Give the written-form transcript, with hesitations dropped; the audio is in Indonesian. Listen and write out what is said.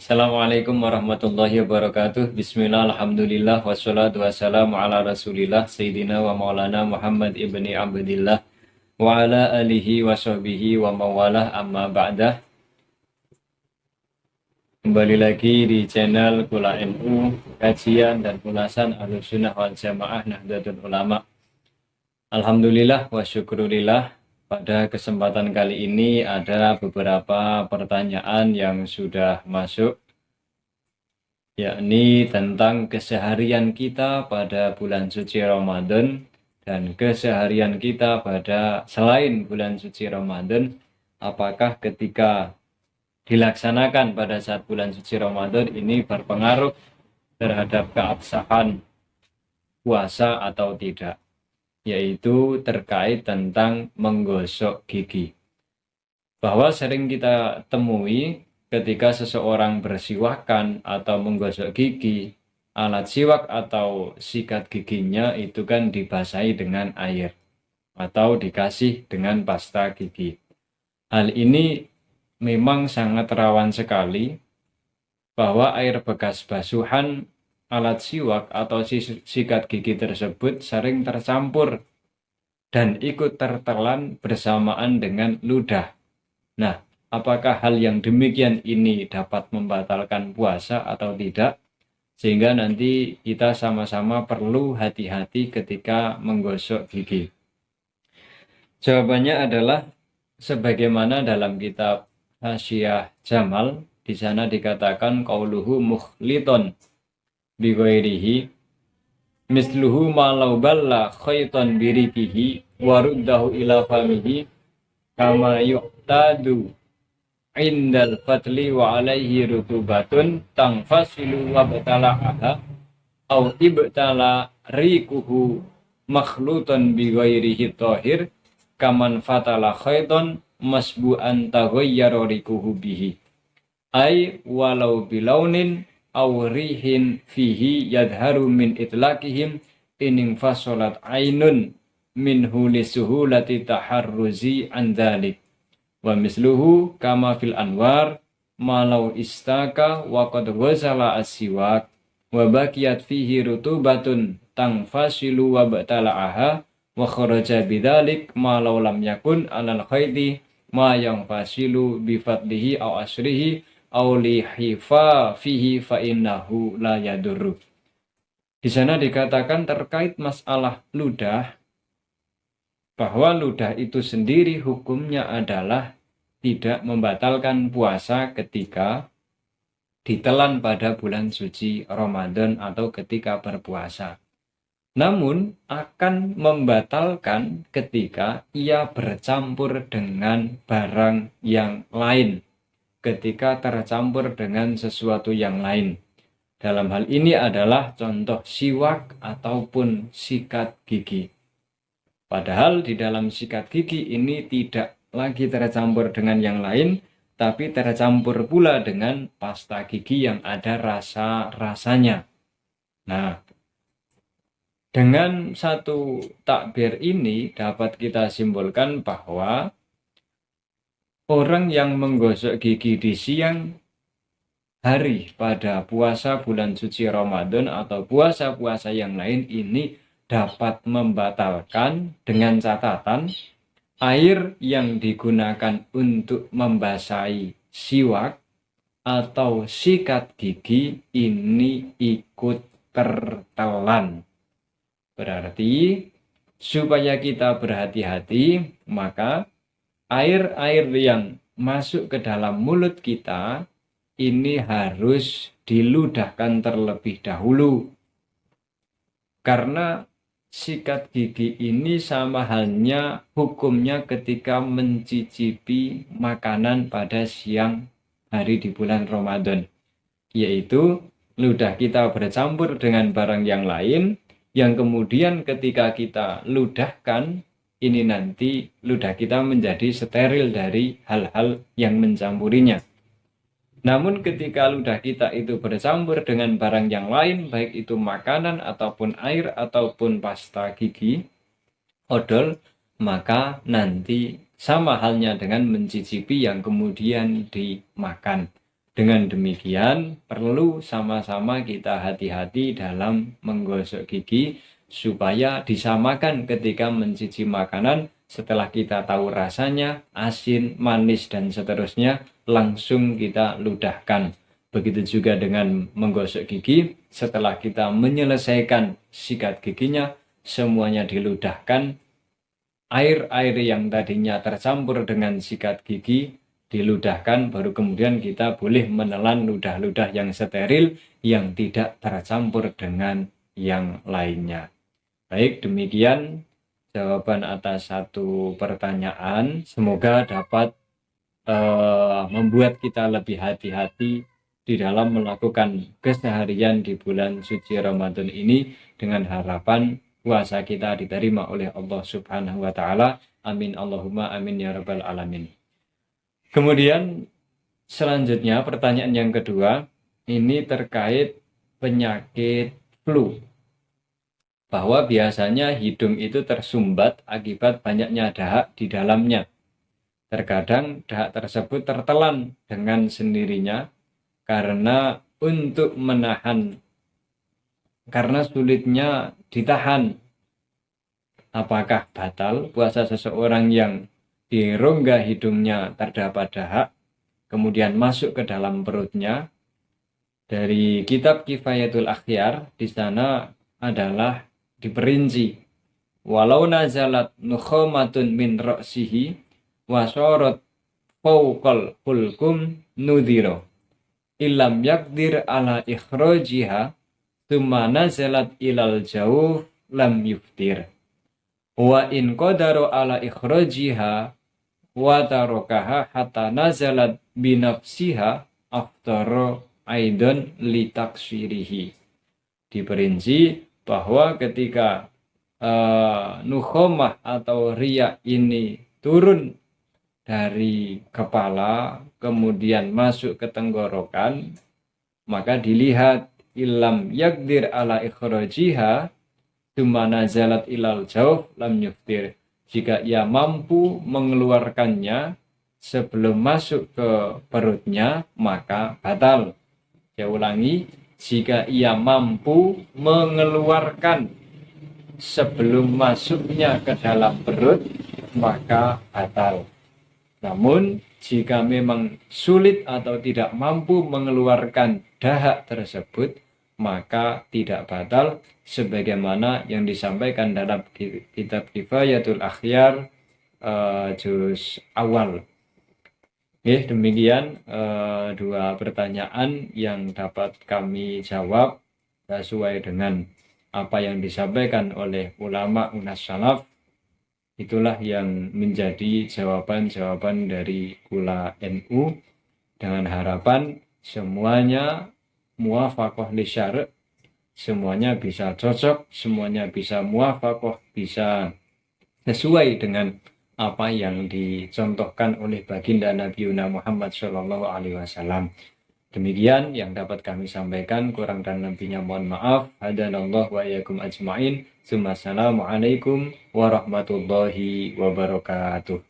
Assalamualaikum warahmatullahi wabarakatuh. Bismillah, alhamdulillah, wassalatu wassalamu ala rasulillah Sayyidina wa maulana Muhammad ibni Abdillah wa ala alihi wa sahbihi wa mawalah amma ba'dah. Kembali lagi di channel Kula NU, kajian dan ulasan Ahlussunnah wal Jamaah Nahdlatul Ulama. Alhamdulillah wa syukurillah. Pada kesempatan kali ini ada beberapa pertanyaan yang sudah masuk, yakni tentang keseharian kita pada bulan suci Ramadan dan keseharian kita pada selain bulan suci Ramadan. Apakah ketika dilaksanakan pada saat bulan suci Ramadan ini berpengaruh terhadap keabsahan puasa atau tidak, yaitu terkait tentang menggosok gigi. Bahwa sering kita temui ketika seseorang bersiwakan atau menggosok gigi, alat siwak atau sikat giginya itu kan dibasahi dengan air atau dikasih dengan pasta gigi. Hal ini memang sangat rawan sekali bahwa air bekas basuhan alat siwak atau sikat gigi tersebut sering tercampur dan ikut tertelan bersamaan dengan ludah. Nah, apakah hal yang demikian ini dapat membatalkan puasa atau tidak? Sehingga nanti kita sama-sama perlu hati-hati ketika menggosok gigi. Jawabannya adalah sebagaimana dalam kitab Hasyiah Jamal, di sana dikatakan qauluhu mukhliton bighairihi misluhu ma law balla khaytan birikihi waruddahu ila famihi kama yu'tadu indal fatli wa alaihi rutubatun tangfasilu wa batala'aha au ibtala rikuhu makhlutan bighairihi tahir kaman fatala khaytan masbu'an taghayyara rikuhu bihi ay walau bilaunin aw rihin fihi yadharu min itlaqihim ining fasolat ainun minhu lisuhulati taharruzi an dhalik wa misluhu kama fil anwar malau istaka wa qad ghazala as-siwak wa baqiyat fihi rutubatun tangfasilu wa batala'aha wa kharaja bidzalik malau lam yakun alal khayti ma yang fasilu bifadlihi aw asrihi aulihifa fihi fa innahu la yadurru. Di sana dikatakan terkait masalah ludah, bahwa ludah itu sendiri hukumnya adalah tidak membatalkan puasa ketika ditelan pada bulan suci Ramadan atau ketika berpuasa. Namun akan membatalkan ketika ia bercampur dengan barang yang lain, ketika tercampur dengan sesuatu yang lain. Dalam hal ini adalah contoh siwak ataupun sikat gigi. Padahal di dalam sikat gigi ini tidak lagi tercampur dengan yang lain, tapi tercampur pula dengan pasta gigi yang ada rasa-rasanya. Nah, dengan satu takbir ini dapat kita simpulkan bahwa orang yang menggosok gigi di siang hari pada puasa bulan suci Ramadan atau puasa-puasa yang lain ini dapat membatalkan dengan catatan air yang digunakan untuk membasahi siwak atau sikat gigi ini ikut tertelan. Berarti supaya kita berhati-hati, maka air-air yang masuk ke dalam mulut kita ini harus diludahkan terlebih dahulu. Karena sikat gigi ini sama halnya hukumnya ketika mencicipi makanan pada siang hari di bulan Ramadan, yaitu ludah kita bercampur dengan barang yang lain, yang kemudian ketika kita ludahkan, ini nanti ludah kita menjadi steril dari hal-hal yang mencampurinya. Namun ketika ludah kita itu bercampur dengan barang yang lain, baik itu makanan ataupun air ataupun pasta gigi, odol, maka nanti sama halnya dengan mencicipi yang kemudian dimakan. Dengan demikian, perlu sama-sama kita hati-hati dalam menggosok gigi supaya disamakan ketika mencicipi makanan. Setelah kita tahu rasanya, asin, manis, dan seterusnya, langsung kita ludahkan. Begitu juga dengan menggosok gigi, setelah kita menyelesaikan sikat giginya, semuanya diludahkan. Air-air yang tadinya tercampur dengan sikat gigi diludahkan, baru kemudian kita boleh menelan ludah-ludah yang steril yang tidak tercampur dengan yang lainnya. Baik, demikian jawaban atas satu pertanyaan. Semoga dapat membuat kita lebih hati-hati di dalam melakukan keseharian di bulan suci Ramadan ini, dengan harapan puasa kita diterima oleh Allah Subhanahu wa Ta'ala. Amin Allahumma amin ya rabbal alamin. Kemudian selanjutnya pertanyaan yang kedua, ini terkait penyakit flu. Bahwa biasanya hidung itu tersumbat akibat banyaknya dahak di dalamnya. Terkadang dahak tersebut tertelan dengan sendirinya karena sulitnya ditahan. Apakah batal puasa seseorang yang di rongga hidungnya terdapat dahak, kemudian masuk ke dalam perutnya? Dari kitab Kifayatul Akhyar, di sana adalah diperinci, walau nazalat nukhomatun min ro'sihi wasorot fawqal hulkum nudhiro ilam yakdir ala ikhrojiha thumma nazalat ilal jauh lam yuftir wa in qadaro ala ikhrojiha wa tarokaha hatta nazalat binafsiha aftaro aidon litaksirihi. Diperinci bahwa ketika nukhomah atau riak ini turun dari kepala kemudian masuk ke tenggorokan, maka dilihat ilam yakdir ala ikhrojiha tsumma nazalat ilal jauh lam yuftir. Jika ia mampu mengeluarkannya sebelum masuk ke perutnya, maka batal. Saya ulangi, jika ia mampu mengeluarkan sebelum masuknya ke dalam perut, maka batal. Namun, jika memang sulit atau tidak mampu mengeluarkan dahak tersebut, maka tidak batal, sebagaimana yang disampaikan dalam kitab Kifayatul Akhyar juz awal. Demikian dua pertanyaan yang dapat kami jawab sesuai dengan apa yang disampaikan oleh ulama unas salaf. Itulah yang menjadi jawaban-jawaban dari Kula NU, dengan harapan semuanya muwafaqah li syara', semuanya bisa cocok, semuanya bisa muwafaqah, bisa sesuai dengan apa yang dicontohkan oleh baginda Nabi Muhammad SAW. Demikian yang dapat kami sampaikan, kurang dan lebihnya mohon maaf. Hadanallahu wa iyyakum ajmain. Assalamualaikum warahmatullahi wabarakatuh.